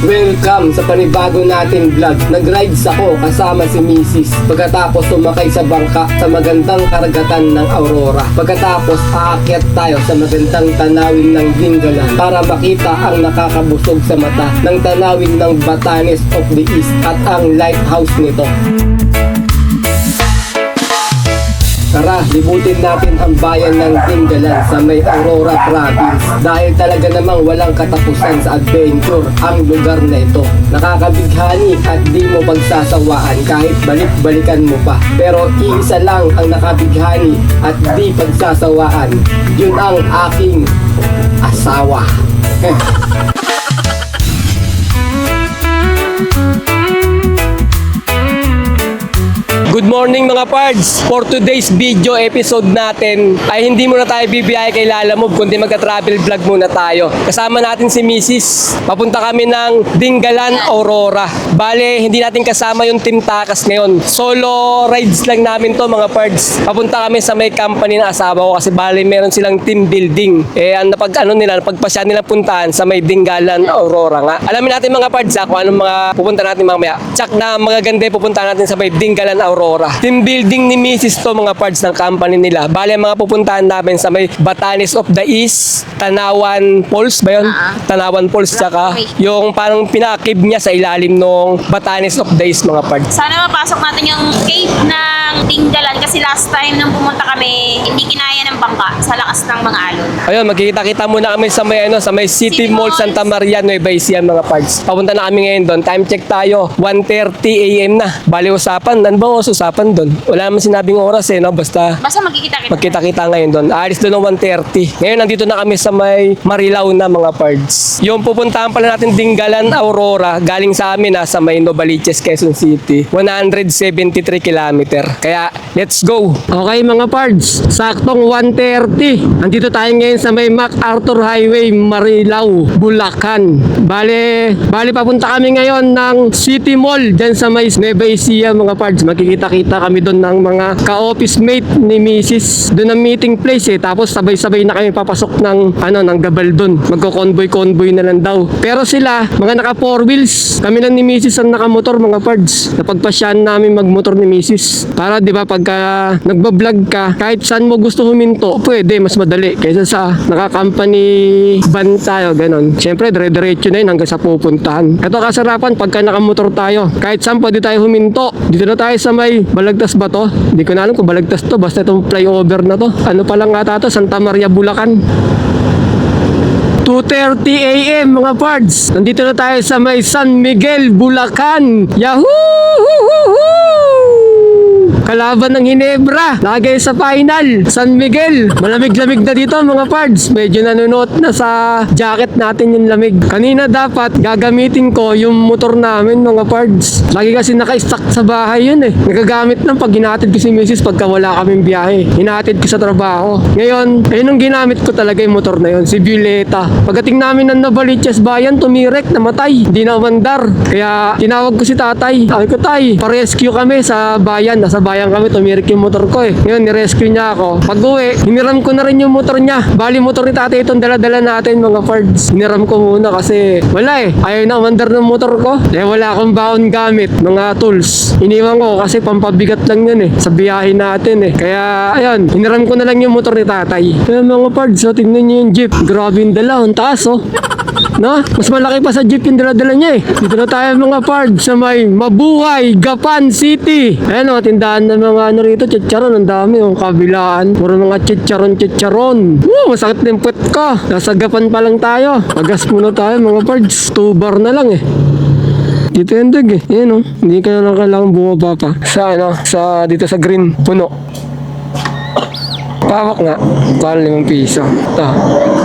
Welcome sa panibago natin vlog. Nag-rides ako kasama si Mrs. Pagkatapos sumakay sa bangka sa magandang karagatan ng Aurora. Pagkatapos aakyat tayo sa magandang tanawin ng Dingalan para makita ang nakakabusog sa mata ng tanawin ng Batanes of the East at ang lighthouse nito. Tara, libutin natin ang bayan ng Dingalan sa may Aurora Province dahil talaga namang walang katapusan sa adventure ang lugar na ito. Nakakabighani at di mo pagsasawaan kahit balik-balikan mo pa. Pero iisa lang ang nakabighani at di pagsasawaan. Yun ang aking asawa. Good morning mga pards! For today's video episode natin ay hindi muna tayo bibiyahe kay Lalamove kundi magka-travel vlog muna tayo. Kasama natin si Mrs. Papunta kami ng Dingalan, Aurora. Bale, hindi natin kasama yung Team Takas ngayon. Solo rides lang namin to mga pards. Papunta kami sa may company ng asawa ko kasi bale meron silang team building. Ang napagpasya nila puntahan sa may Dingalan, Aurora nga. Alamin natin mga pards kung anong mga pupunta natin mamaya. Tsak na magaganda pupunta natin sa may Dingalan, Aurora. Team building ni Mrs. to mga parts ng company nila. Bale, mga pupuntahan namin sa may Batanes of the East, Tanawan Falls ba yun? Tanawan Falls, tsaka yung parang pinaka-cave niya sa ilalim ng Batanes of the East mga parts. Sana mapasok natin yung cave ng Dingalan kasi last time nung pumunta kami, hindi kinaya ng bangka sa lakas ng mga alon. Ayun, magkikita-kita muna kami sa may City Mall Santa Maria, Nueva Ecija mga parts. Papunta na kami ngayon doon. Time check tayo. 1:30 AM na. Bale, usapan. Ano ba usapan doon? Wala naman sinabing oras no? Basta magkita-kita ngayon doon. Aalis doon ng 1:30. Ngayon, nandito na kami sa may Marilao na mga parts. Yung pupuntahan pala natin Dingalan, Aurora, galing sa amin sa may Novaliches, Quezon City. 173 kilometer. Kaya, let's go! Okay mga parts, saktong 1:30. Nandito tayo ngayon sa may MacArthur Highway, Marilao, Bulacan. Bale, papunta kami ngayon ng City Mall dyan sa may Nueva Ecija mga parts. Makikita-kita kami doon ng mga ka-office mate ni Mrs. Doon ang meeting place Tapos sabay-sabay na kami papasok ng Gabal doon. Magko-convoy na lang daw. Pero sila, mga naka 4 wheels. Kami lang ni Mrs. ang nakamotor mga parts. Napagpasyahan namin magmotor ni Mrs. Para 'di ba pagka nagba-vlog ka, kahit saan mo gusto huminto, pwede mas madali kaysa sa naka-company van tayo, ganon. Siyempre, dire-diretso na yun hanggang sa pupuntahan. Ito kasarapan pagka nakamotor tayo. Kahit saan pwede tayo huminto. Dito na tayo sa may Balagtas ba to? Hindi ko na alam kung Balagtas to. Basta itong flyover na to. Ano pa lang ata to? Santa Maria, Bulacan. 2:30 AM mga pards. Nandito na tayo sa may San Miguel, Bulacan. Yahoo! Kalaban ng Hinebra, lagay sa final, San Miguel. Malamig-lamig na dito mga pards. Medyo nanunuot na sa jacket natin yung lamig. Kanina dapat gagamitin ko yung motor namin mga pards. Lagi kasi naka-stack sa bahay yun Nagagamit lang pag hinatid ko si Mrs. pagka wala kaming biyahe. Hinatid ko sa trabaho. Ngayon, ayun ang ginamit ko talaga yung motor na yun, si Violeta. Pagdating namin ng Novaliches bayan, tumirek, namatay. Hindi na umandar. Kaya tinawag ko si tatay. Sabi ko, tay, pa-rescue kami sa bayan. Nasa bayan kami, tumirik yung motor ko Ngayon, ni-rescue niya ako. Pag-uwi, hiniram ko na rin yung motor niya. Bali, motor ni tatay itong dala-dala natin mga pards. Hiniram ko muna kasi wala ayaw na umandar ng motor ko. Wala akong baon gamit, mga tools. Iniwan ko kasi pampabigat lang yun sa biyahe natin Kaya, ayun, hiniram ko na lang yung motor ni tatay. Kaya mga pards, tingnan niyo yung jeep. Grabe yung dala, ang taas No? Mas malaki pa sa jeep yung dala-dala niya Dito na tayo mga pards sa may Mabuhay, Gapan City. Ayan tindahan ng mga rito, chicharon. Ang dami kabilaan. Puro mga chicharon. Masakit na yung puwet ko. Nasa Gapan pa lang tayo. Agas muna tayo mga pards. 2 bar na lang Dito yung dag Ayan hindi ka na kailangan bumaba pa. Sa dito sa green puno. Pawak nga. Para 5 piso.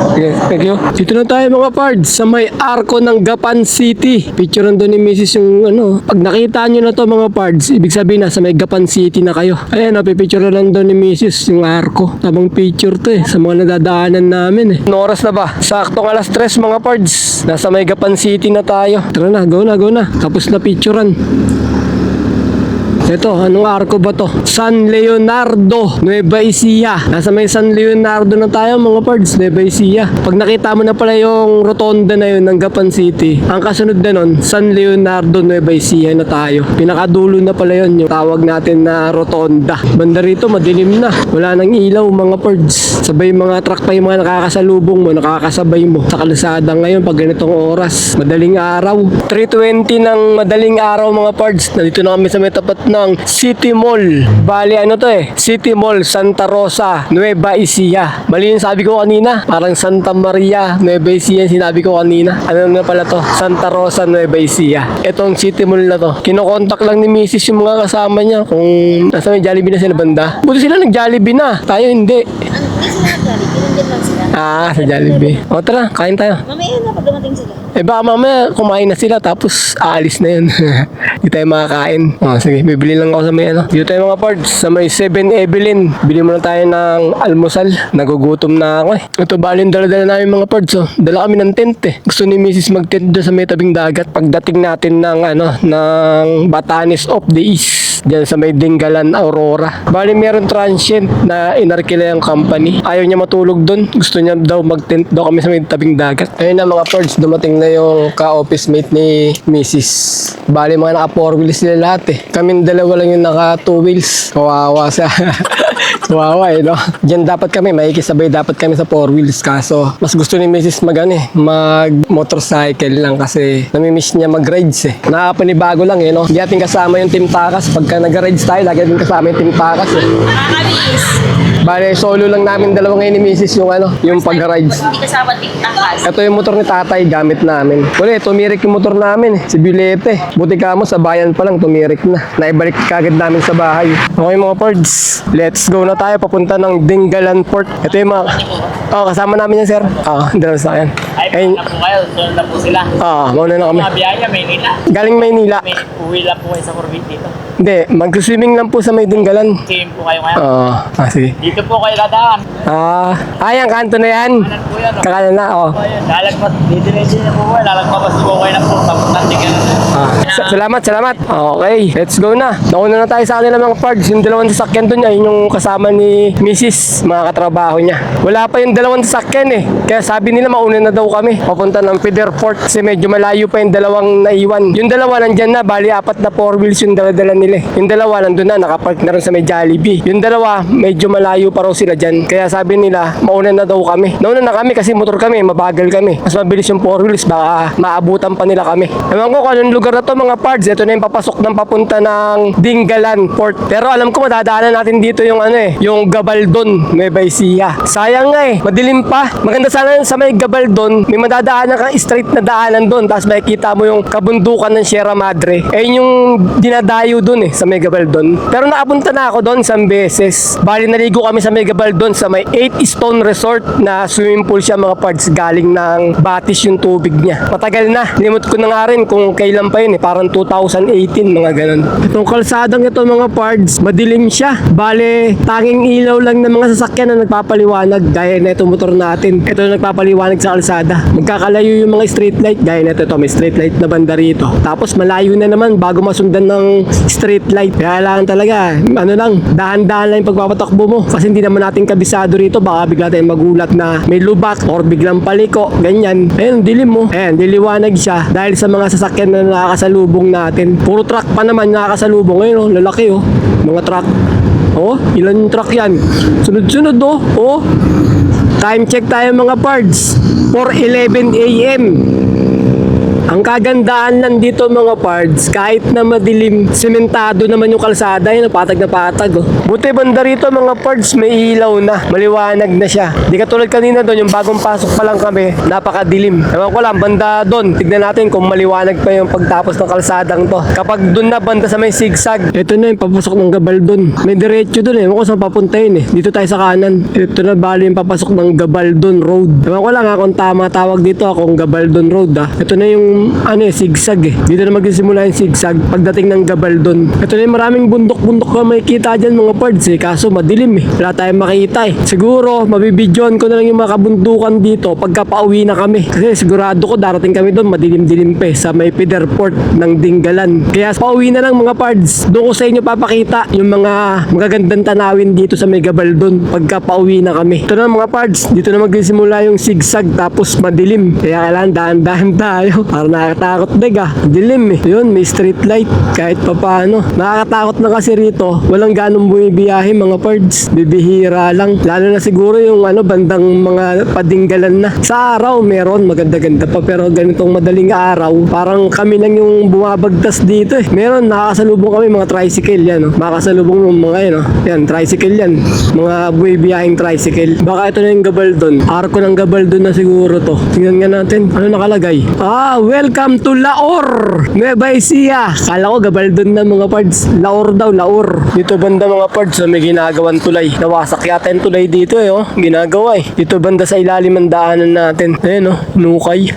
Okay, thank you. Dito na tayo mga pards sa may arko ng Gapan City. Picturean doon ni Mrs. yung Pag nakita nyo na to mga pards, ibig sabihin na sa may Gapan City na kayo. Ayan pipicturean lang doon ni Mrs. yung arko. Tamang picture to sa mga nadadaanan namin Ano oras na ba? Saktong 3:00 mga pards. Nasa may Gapan City na tayo. Tara na, go na. Tapos na picturean. Ito, anong arko ba to? San Leonardo, Nueva Ecija. Nasa may San Leonardo na tayo mga pards, Nueva Ecija. Pag nakita mo na pala yung rotonda na yun ng Gapan City, ang kasunod na nun, San Leonardo, Nueva Ecija na tayo. Pinakadulo na pala yun, yung tawag natin na rotonda. Banda rito, madilim na. Wala nang ilaw mga pards. Sabay mga truck pa yung mga nakakasalubong mo, nakakasabay mo sa kalsada ngayon pag ganitong oras. Madaling araw. 3:20 ng madaling araw mga pards. Nandito na kami sa may tapat ng City Mall. Bali ano to City Mall Santa Rosa, Nueva Ecija. Mali yung sabi ko kanina. Parang Santa Maria, Nueva Ecija yung sinabi ko kanina. Ano na pala to? Santa Rosa, Nueva Ecija. Itong City Mall na to. Kinokontak lang ni Mrs. yung mga kasama niya kung nasa may Jollibee na sila banda. Buti sila nag-Jollibee na. Tayo hindi. Hindi sila Jollibee, nandyan lang sila. Sa Jollibee. O tara, kain tayo. Mamaya na pag dumating sila. Baka mamaya kumain na sila tapos aalis na yun. Hindi tayo makakain. Sige, bibili lang ako sa may Dito tayo mga parts, sa may 7-Evelyn. Bili muna tayo ng almusal. Nagugutom na ako Ito bali yung dala-dala namin mga parts Dala kami ng tent Gusto ni Mrs. mag-tent doon sa may tabing dagat. Pagdating natin ng ng Batanes of the East. Diyan sa may Dingalan, Aurora. Bali meron transient na inarkila yung company. Ayaw niya matulog doon. Gusto niya daw mag-tent daw kami sa may tabing dagat. Ayun na mga parts, dumating na yung ka-office mate ni Mrs. Bali mga naka 4 wheels sila lahat Kaming dalawa lang yung naka 2 wheels. Kawawa siya. Kawawa no? Diyan dapat kami, makikisabay dapat kami sa 4 wheels. Kaso, mas gusto ni Mrs. mag motorcycle lang kasi namimiss niya mag-rides Nakapanibago lang no? Hindi natin kasama yung Team Takas. Pagka nag-rides tayo, lagi natin kasama yung Team Takas Nakakamiss. Bale, solo lang namin dalawa ngayon ni Mrs. yung pag-rides. Hindi kasama TikTokas. Ito yung motor ni tatay, gamit namin. Wala, tumirik yung motor namin si Bilete. Buti ka mo, sa bayan pa lang, tumirik na. Naibalik kagad namin sa bahay. Okay mga pards, let's go na tayo papunta ng Dingalan Port. Ito yung mga... kasama namin yan, sir. Dala sa akin. Ay, na po kayo. Sunod na po sila. Mauna na kami. Mga biyaya, Maynila. Galing Maynila. May uwi lang po kayo sa Corbett dito. Hindi, mag-swimming lang po sa may Dingalan. Same po kayo ngayon. Sige. Dito po kayo dadaan. Ang kanto na yan. Kanan po yan. Kakanan na, Lalagpas, didiretso na po kayo. Lalagpas po kayo na po. Papuntan din ganun. Salamat. Okay, let's go na. Nauna na tayo sa kanila mga pards. Yung dalawang sasakyan doon ayun yung kasama ni Mrs. Mga katrabaho niya. Wala pa yung dalawang sasakyan Kaya sabi nila mauna na daw kami. Papunta ng Pider Port kasi medyo malayo pa yung dalawang naiwan. Yung dalawa nandyan na, bali 4 na 4 wheels yung dala-dala nila Yung dalawa nandun na, nakapark na rin sa may Jollibee. Yung dalawa, medyo malayo pa raw sila dyan. Kaya sabi nila, mauna na daw kami. Nauna na kami kasi motor kami, mabagal kami. Mas mabilis yung 4 wheels, baka maabutan pa nila kami. Ewan ko kung anong lugar na to mga pards. Ito na yung papasok ng papunta ng Dingalan Port. Pero alam ko madadaanan natin dito yung yung Gabaldon, Nueva Ecija. Sayang nga madilim pa. Maganda sana sa may Gabaldon, may madadaanan kang straight na daanan doon. Tapos makikita mo yung kabundukan ng Sierra Madre. Yung dinadayo doon sa may Gabaldon. Pero nakapunta na ako doon isang beses. Bali naligo kami sa may Gabaldon sa may 8 Stone Resort na swimming pool siya mga pards. Galing ng Batis yung tubig niya. Matagal na. Limot ko na nga rin kung kailan pa yun Parang 2018 mga ganun. Itong kalsadang ito mga pards, madilim siya. Bale, tanging ilaw lang ng mga sasakyan na nagpapaliwanag gaya na itong motor natin. Ito na nagpapaliwanag sa kalsada. Magkakalayo yung mga street light gaya na ito. May street light na banda rito. Tapos malayo na naman bago masundan ng street light. Kaya lang talaga, dahan-dahan lang yung pagpapatakbo mo. Kasi hindi naman natin kabisado rito. Baka bigla tayong magulat na may lubak or biglang paliko. Ganyan. Ayun, dilim mo. Ayan, diliwanag siya. Dahil sa mga sasakyan na nakakasalubong natin. Puro truck pa naman nakakasalubong. Ayun, lalaki mga truck. Ilan yung truck yan? Sunod-sunod Time check tayo mga pards. 4:11 AM. Ang kagandaan lang dito mga pards, kahit na madilim, sementado naman yung kalsada, yun, patag na patag. Buti banda rito mga pards, may ilaw na, maliwanag na siya. Di katulad kanina doon, yung bagong pasok pa lang kami, napakadilim. Ewan ko lang, banda doon, tignan natin kung maliwanag pa yung pagtapos ng kalsadang to. Kapag doon na banda sa may zigzag, ito na yung papasok ng Gabaldon. May diretso doon ewan ko saan papunta yun Dito tayo sa kanan. Ito na bali yung papasok ng Gabaldon Road. Ewan ko lang kung tama tawag dito kung Gabaldon Road Ito na yung zigzag eh. Dito na magsisimula yung zigzag pagdating ng Gabaldon. Ito na yung maraming bundok-bundok na makikita dyan mga pards eh. Kaso madilim eh. Wala tayong makita eh. Siguro, mabibidyoan ko na lang yung mga kabundukan dito pagka pauwi na kami. Kasi sigurado ko darating kami doon, madilim-dilim pa eh, sa may feeder port ng Dingalan. Kaya pauwi na lang mga pards. Doon ko sa inyo papakita yung mga magagandang tanawin dito sa may Gabaldon pagka pauwi na kami. Ito na mga pards. Dito na magsisimula yung zigzag tapos madilim. Kaya kailangan dahan-dahan tayo. Para nakakatakot dilim eh. Yun, may street light kahit papaano. Nakakatakot na kasi rito. Walang ganong bumibiyahe mga pards. Bibihira lang. Lalo na siguro yung bandang mga padinggalan na. Sa araw meron maganda-ganda pa pero ganitong madaling araw parang kami lang yung bumabagtas dito eh. Meron nakakasalubong kami mga tricycle yan. Oh. Makakasalubong ng mga yan. Oh. Yan, tricycle yan. Mga bumibiyaheng tricycle. Baka ito na yung Gabaldon. Arko ng Gabaldon na siguro to. Tingnan nga natin. Ano nakalagay? Welcome to Laor! Nueva Ecija! Kala ko Gabaldon na mga pards. Laor daw, Laor. Dito banda mga pards, may ginagawang tulay. Nawasak yata yung tulay dito eh, oh. Ginagawa eh. Dito banda sa ilalim ang daanan natin. Ayan oh, nukay.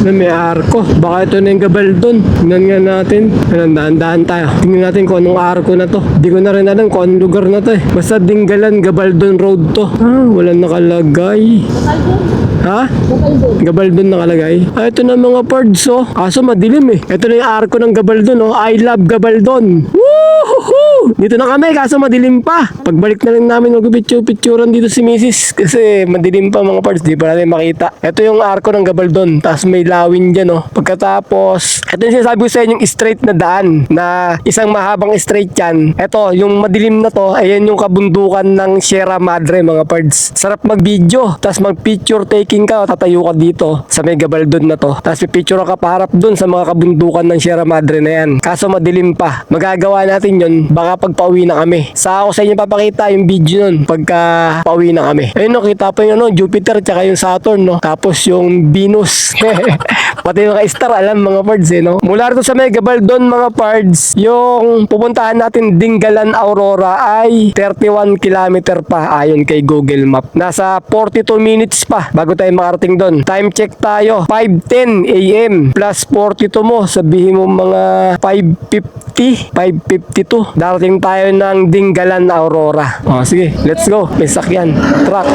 May arko. Baka ito na yung Gabaldon. Tingnan nga natin. Dahan-dahan tayo. Tingnan natin kung anong arko na to. Di ko na rin alam kung anong lugar na to eh. Basta Dingalan, Gabaldon Road to. Walang nakalagay. Ha? Gabaldon nakalagay. Ito na mga pards oh. Kaso madilim eh. Ito na yung arko ng Gabaldon oh. I love Gabaldon. Woohoo! Dito na kami kaso madilim pa. Pagbalik na lang namin mag-picture-picturean dito si Mrs. Kasi madilim pa mga pards. Di pa natin makita. Ito yung arko ng Gabaldon. Tapos may lawin dyan oh. Pagkatapos, ito yung sinasabi ko sa inyo yung straight na daan. Na isang mahabang straight yan. Ito, yung madilim na to. Ayan yung kabundukan ng Sierra Madre mga pards. Sarap mag-video. Tapos mag-picture taking ka. Tatayo ka dito sa may Gabaldon na to. Tapos pipicture ka paharap dun sa mga kabundukan ng Sierra Madre na yan. Kaso madilim pa. Magagawa natin yun baka pag pauwi na kami. Ako sa inyo papakita yung video nun pagka pauwi na kami. Ayun no, kita pa yung Jupiter tsaka yung Saturn no. Tapos yung Venus. Pati mga star alam mga pards eh no. Mula rito sa may Gabaldon mga pards, yung pupuntahan natin Dingalan Aurora ay 31 kilometer pa ayon kay Google Map. Nasa 42 minutes pa bago tayo makarating doon. Time check tayo. 5:10 AM plus 42 mo. Sabihin mo mga 5:50, 5:52. Darating tayo ng Dingalan Aurora. Sige, let's go. May sakyan. Truck.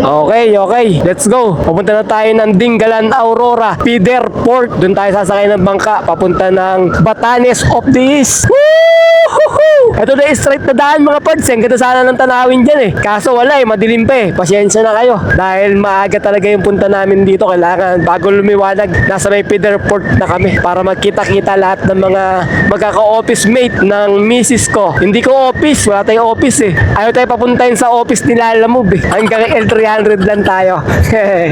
Okay. Let's go. Papunta na tayo ng Dingalan Aurora. Feeder Port. Doon tayo sasakay ng bangka. Papunta ng Batanes of the East. Woohoo! Ito na yung straight na daan mga pards. Ang ganda sana ng tanawin dyan eh. Kaso wala eh. Madilim pa eh. Pasensya na kayo. Dahil maaga talaga yung punta namin dito. Kailangan bago lumiwanag. Nasa may feeder port na kami. Para magkita-kita lahat ng mga magkaka-office mate ng misis ko. Hindi ko office. Wala tayong office eh. Ayaw tayo papuntahin sa office nila Lamove eh. Hanggang L300 lang tayo.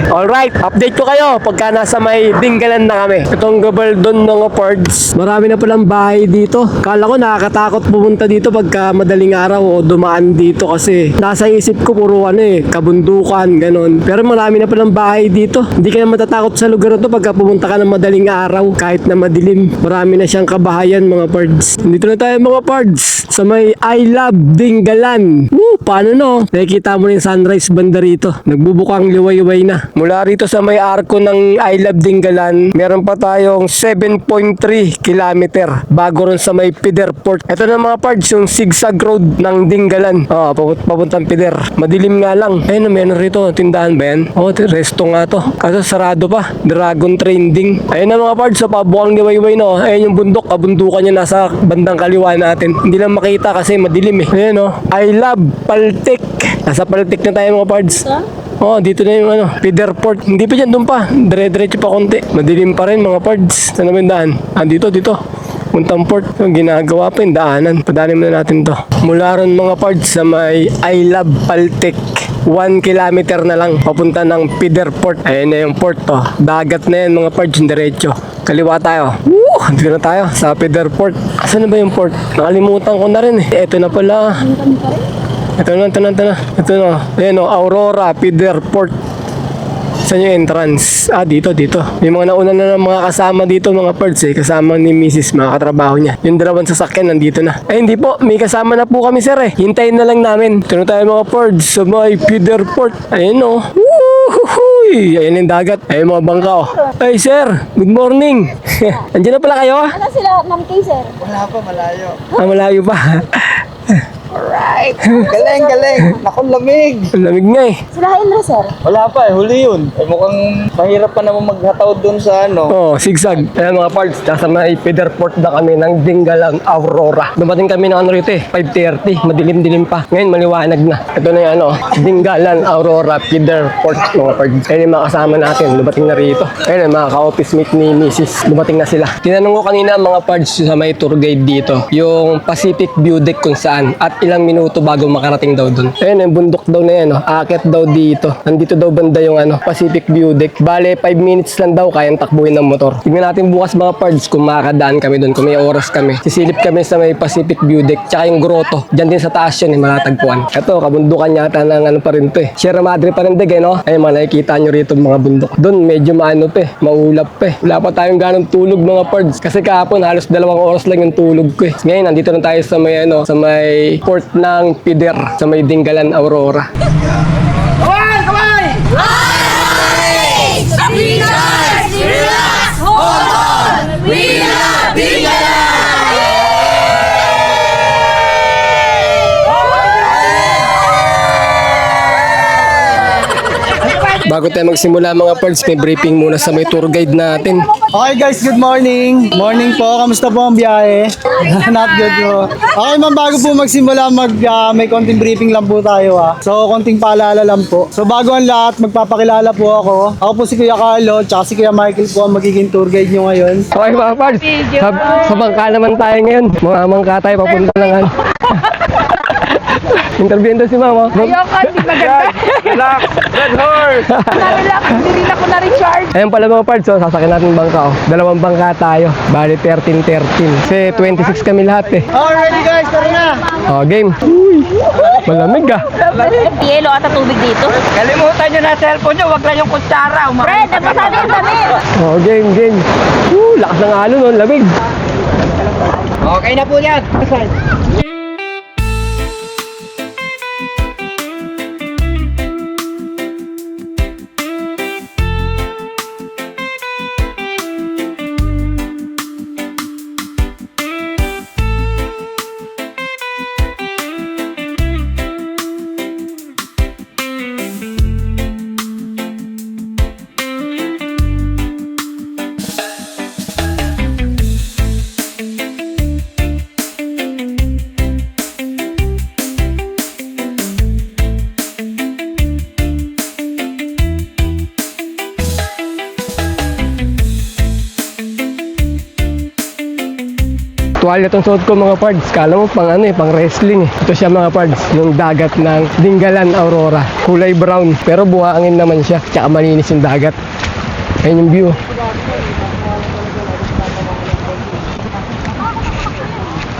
Alright. Update ko kayo pagka nasa may Dingalan na kami. Itong Gabaldon mga pards. Marami na palang bahay dito. Kala ko nakakatakot pumunta dito pagka madaling araw o dumaan dito kasi nasa isip ko puro kabundukan, ganon. Pero marami na palang bahay dito. Hindi ka na matatakot sa lugar na to pagka pumunta ka ng madaling araw kahit na madilim. Marami na siyang kabahayan mga pards. Dito na tayo mga pards sa may I love Dingalan. Paano no? Nakikita mo na yung sunrise banda rito. Nagbubukang liwayway na. Mula rito sa may arko ng I love Dingalan, meron pa tayong 7.3 kilometer bago ron sa may feeder port. Ito na mga pards, yung zigzag road ng Dingalan. Papuntang feeder. Madilim nga lang. Ayun, meron rito. Tindahan ba yan? Resto nga to. Kaso sarado pa. Dragon Trending. Ayun na mga pards, pabukang liwayway no. Ayun yung bundok. Kabundukan niya nasa bandang kaliwa natin. Hindi lang makita kasi madilim eh. Ayun no. I love Paltik. Nasa Paltik na tayo mga pards. Dito na yung feeder port. Hindi pa dyan, doon pa. Dire-diretso pa konti. Madilim pa rin mga pards. Saan naman daan? Dito. Puntang port. Ginagawa pa yung daanan. Padalim na natin to. Mula ron mga pards sa may I love Paltik. 1 kilometer na lang. Papunta ng feeder port. Ayan na yung port to. Dagat na yan mga pards. Diretso. Kaliwa tayo. Dito na tayo sa feeder port. Asan na ba yung port? Nakalimutan ko na rin eh. Ito na pala. Ito na. Ayan o, Aurora Feeder Port. Saan yung entrance? Dito. May mga nauna na ng mga kasama dito mga pards eh. Kasama ni Mrs. mga katrabaho niya. Yung dalawang sasakyan nandito na. Hindi po, may kasama na po kami sir eh. Hintayin na lang namin. Ito na tayo mga pards sa may Feeder Port. Ayun o. Woohoo! Uy, ayun yung dagat. Ayun mga bangka oh. Ay sir, good morning. Andiyan na pala kayo? Ano sila, Ma'am Kay, sir? Wala pa, malayo. Ah, malayo pa. Alright. Galing. Naku, lamig. Ang lamig nga eh. Sila na, sir? Wala pa huli yun. Mukhang mahirap pa naman maghataw doon sa ano. Oh, sigsag. Ayan mga parts, nasa may feeder port na kami ng Dingalan, Aurora. Dumating kami ng ano rito eh, 5:30. Madilim-dilim pa. Ngayon maliwanag na. Ito na yung ano, Dingalan, Aurora, feeder port mga parts. Ayan yung mga kasama natin, dumating na rito. Ayan yung mga ka-office mate ni Mrs. Dumating na sila. Tinanong ko kanina mga parts sa may tour guide dito, yung Pacific View Deck kung saan at ilang minuto bago makarating daw doon. Ayan yung bundok daw na yan, oh. Aakyat daw dito. Nandito daw banda yung ano, Pacific View Deck. Bale, 5 minutes lang daw kayang takbuhin ng motor. Tingnan natin bukas mga parts kung makakadaan kami doon, kung may oras kami. Sisilip kami sa may Pacific View Deck, tsaka yung grotto. Diyan din sa taas yun, malatagpuan. Ito, kabundukan yata ng ano pa rin to eh. Sierra Madre pa rin eh, no? Ayun, mga nakikita nyo rito mga bundok. Doon, medyo maano pa eh, maulap pa eh. Wala pa tayong ganong tulog mga parts. Kasi kahapon, halos 2 oras lang yung tulog ko eh. Ngayon, nandito na tayo sa may ano, sa may port ng Pider, sa may Dingalan, Aurora. Bago tayo magsimula mga parts, may briefing muna sa may tour guide natin. Okay guys, good morning. Morning po. Kamusta po ang biyahe? Not good po. Okay ma'am, bago po magsimula, may konting briefing lang po tayo So, konting paalala lang po. So, bago ang lahat, magpapakilala po ako. Ako po si Kuya Carlo, tsaka si Kuya Michael po ang magiging tour guide nyo ngayon. Okay mga parts, sa bangka naman tayo ngayon. Mga mangka tayo papunta ng ano. Interviewin daw si mama. Ayoko, hindi maganda. Relax. Red horse. Na-relax, hindi rin ako na-recharge. Ayun pala mga parts, oh, sasakyan natin yung bangka. Oh. 2 bangka tayo. Bali 13-13. Kasi 26 kami lahat eh. Okay, ready guys, tara na! Oh, game. Uy, malamig ah. Yelo ata tubig dito. Kalimutan nyo na cellphone nyo, wag lang yung kutsara. Fred, napasali ang damit. Oh, game. Lakas ng alon, oh, lamig. Okay na po yan. Tuwalya itong suot ko mga pards. Kala mo pang ano eh, pang wrestling eh. Ito siya mga pards, yung dagat ng Dingalan, Aurora. Kulay brown, pero buhangin naman siya. Tsaka malinis yung dagat. Ayun yung view.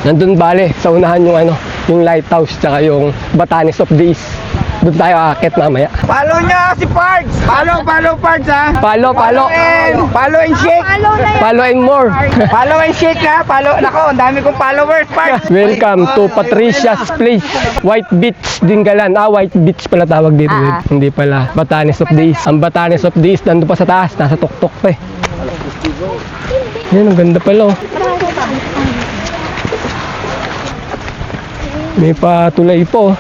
Nandun bale, sa unahan yung ano, yung lighthouse, tsaka yung Batanes of the East. Doon tayo akit mamaya. Follow nyo si Pards. Follow Pards ha. Follow. Follow and shake. Follow and more. Follow and shake ha. Follow. Nako, ang dami kong followers, Pards. Welcome to Patricia's Place, White Beach, Dingalan. White Beach pala tawag dito. Hindi pala Batanes of the East. Ang Batanes of the East nandun pa sa taas, nasa tuktok pa eh. Yan, ang ganda pala oh. May patulay po.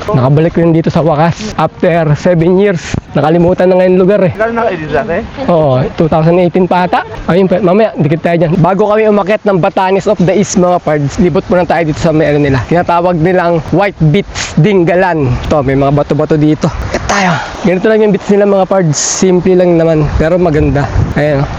Nakabalik rin dito sa wakas. After 7 years. Nakalimutan na ngayon lugar eh. Gano'n na kayo dati? Oo, 2018 pa ata. Ayun, mamaya, dikit tayo dyan. Bago kami umakyat ng Batanes of the East mga pards, libot muna tayo dito sa may ano nila. Tinatawag nilang White Beach, Dingalan. Ito, may mga bato-bato dito. At tayo. Ganito lang yung beach nila mga pards. Simple lang naman, pero maganda. Ayan o.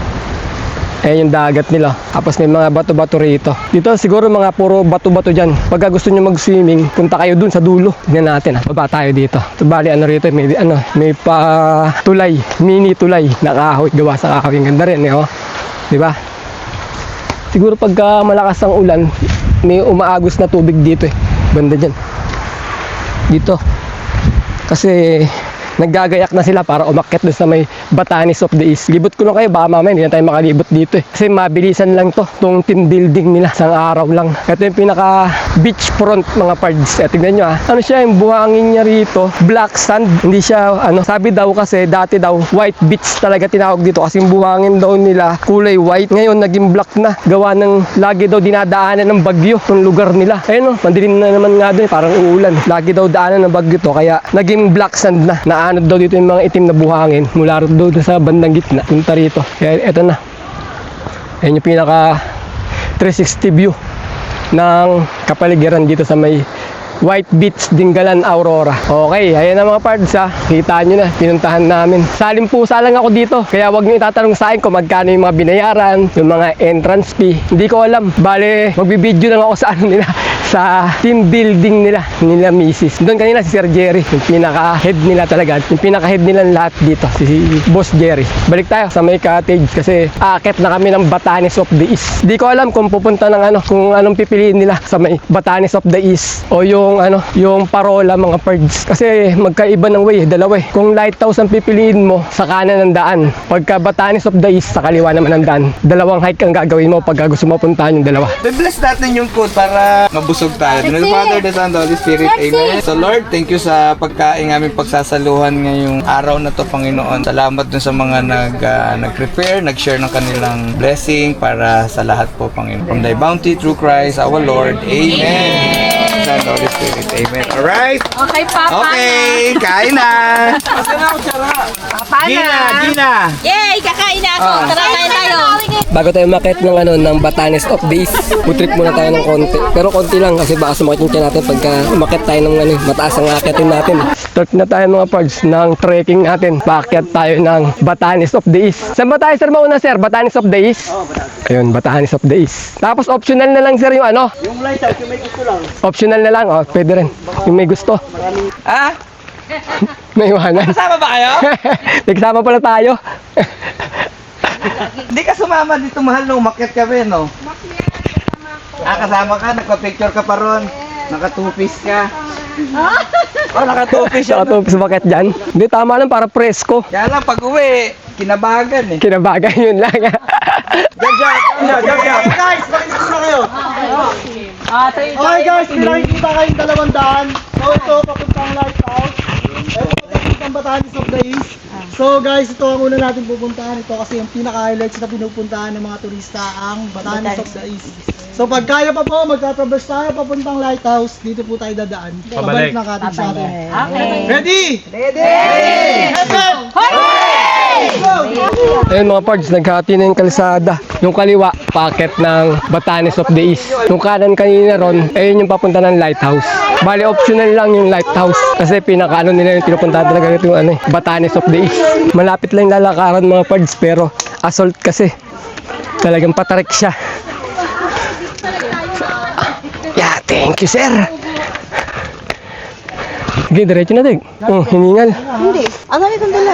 Ayan yung dagat nila. Tapos may mga bato-bato rito. Dito siguro mga puro bato-bato dyan. Pagka gusto nyo mag-swimming, punta kayo dun sa dulo. Tignan natin Baba tayo dito. So, bali ano rito, may pa tulay. Mini tulay. Nakahoy. Gawa sa kahoy. Ganda rin oh. Diba? Siguro pagka malakas ang ulan, may umaagos na tubig dito eh. Banda dyan. Dito. Kasi naggagayak na sila para umakyat doon sa may Batanes of the East. Libot ko na kayo, baka mamaya hindi na tayo makalibot dito eh. Kasi mabilisan lang to, itong team building nila, isang araw lang. Ito yung pinaka beachfront mga pards. Tignan nyo ano siya, yung buhangin niya rito, black sand, hindi siya, sabi daw kasi, dati daw, white beach talaga tinawag dito kasi yung buhangin daw nila, kulay white. Ngayon, naging black na, gawa ng lagi daw dinadaanan ng bagyo, itong lugar nila. Ayun madilim na naman nga doon, parang uulan. Lagi daw daanan ng bagyo to, kaya naging black sand na. Naanod daw dito yung mga itim na buhangin, mula daw sa bandang gitna, punta rito. Kaya eto na. Ayun yung pinaka 360 view ng kapaligiran dito sa may White Beach, Dingalan, Aurora. Okay, ayan na mga pards ha. Kita nyo na, pinuntahan namin. Salim pusa lang ako dito, kaya wag nyo itatanong sa akin kung magkano yung mga binayaran, yung mga entrance fee. Hindi ko alam. Bale, magbibideo lang ako sa nila, sa team building nila Mrs. Doon kanina si Sir Jerry, yung pinaka-head nila talaga, yung pinaka-head nila lahat dito, si Boss Jerry. Balik tayo sa may cottage kasi aakit na kami ng Batanes of the East. Hindi ko alam kung pupunta ng kung anong pipiliin nila sa may Batanes of the East o yung Parola mga pards. Kasi magkaiba ng way, dalawa eh. Kung lighthouse ang pipiliin mo, sa kanan ng daan. Pagka Batanes of the East, sa kaliwa naman ng daan. Dalawang hike ang gagawin mo pagka gusto mo puntahan yung dalawa. Bless natin yung quote para mabusog tayo. The Father, the Son, the Holy Spirit. Amen. So Lord, thank you sa pagkain aming pagsasaluhan ngayong araw na to, Panginoon. Salamat dun sa mga nag-prepare, nag-share ng kanilang blessing para sa lahat po, Panginoon. From thy bounty through Christ our Lord. Amen. Son, the Holy Spirit. Amen. Alright? Okay, Papa. Okay, kain na! Papa Gina! Yay! Kakain na ako. Tara, kain tayo. Bago tayo makit ng Batanes of the East, putrip muna tayo ng konti. Pero konti lang kasi baka sumakit yung tiyan natin pagka umakit tayo ng mataas ang akitin natin. Start na tayo mga pards ng trekking natin. Paakyat tayo ng Batanes of the East. Saan ba tayo sir mauna sir? Batanes of the East? Ayun, Batanes of the East. Tapos optional na lang sir yung Yung lighthouse, yung may gusto lang. Optional na lang, pwede rin. Yung may gusto. Ah? May iwanan. Kasama ba kayo? Nagsama pala tayo. Hindi ka sumama dito, mahal, no? Umakyat kami, no? Kasama ka, nagpa-picture ka pa ron. Naka-two-piece ka. Naka-two-piece siya. Saka ito sumakit dyan. Hindi, tama lang para presko. Kaya lang, pag uwi, kinabagan eh. Kinabagan yun lang. Jab. Guys, makikita na kayo. Okay guys, pinakikita kayong dalawang daan. So ito, papuntang lighthouse. Ito, papuntang Batanes of the East. So guys, ito ang una natin pupuntahan. Ito kasi yung pinaka-highlights na pinupuntahan ng mga turista, ang Batanes of the East. So pag kaya pa po, magta-traverse tayo papuntang lighthouse. Dito po tayo dadaan. Pabalik ng cottage natin. Okay. Ready? Ayun mga pards, naghati na yung kalsada. Yung kaliwa, packet ng Batanes of the East. Yung kanan kanina ron, ayun yung papunta ng lighthouse. Bali, optional lang yung lighthouse. Kasi pinaka nila yung pinupuntahan talaga yung Batanes of the East. Malapit lang lalakaran mga pards, pero assault kasi. Talagang patarik siya. Yeah, thank you sir. Okay, diretso na dig. Hiningal. Hindi. Ang dami kong dala.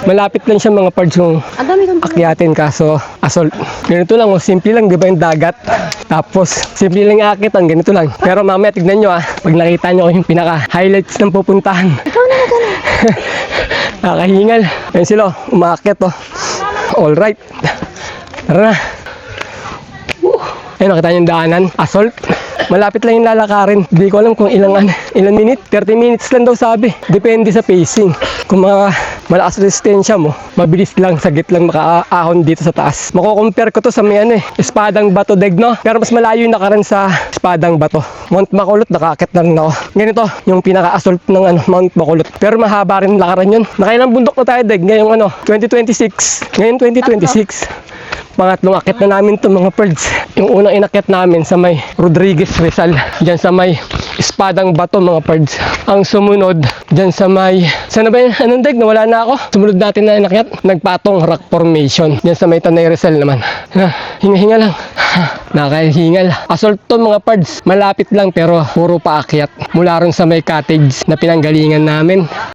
Malapit lang siya mga pards yung Ang dami kong akyatin kaso assault. Ganito lang, simple lang, di ba yung dagat? Tapos, simple lang yung akitan, ganito lang. Pero mamaya, tignan nyo pag nakita nyo yung pinaka-highlights ng pupuntahan. Ikaw na magana. Nakahingal. Ayun sila, umaakyat Alright. Tara na. Ayun, nakita nyo yung daanan. Assault. Malapit lang yung lalakarin. Hindi ko alam kung ilang minute. 30 minutes lang daw sabi. Depende sa pacing. Kung malakas resistensya mo, mabilis lang, sagit lang makaahon dito sa taas. Mako-compare ko to sa may Espadang Bato Deg, no? Pero mas malayo yung nakaran sa Espadang Bato. Mount Bacolod, nakakit na rin ako. Ganito, yung pinaka-assault ng Mount Bacolod. Pero mahaba rin lakaran yun. Nakailang bundok na tayo, Deg. Ngayong 2026. Ngayon 2026. Pangatlong akit na namin to mga birds. Yung unang inakit namin sa may Rodriguez Rizal, dyan sa may Espadang Bato mga birds. Ang sumunod dyan sa may, sana ba yun? Anong Deg? Nawala na ako. Sumunod natin na inakyat, Nagpatong Rock Formation, dyan sa may Tanay Rizal naman. Hinga-hinga lang. Nakahingal. Assault to mga birds. Malapit lang pero puro paakyat. Mula ron sa may cottage na pinanggalingan namin.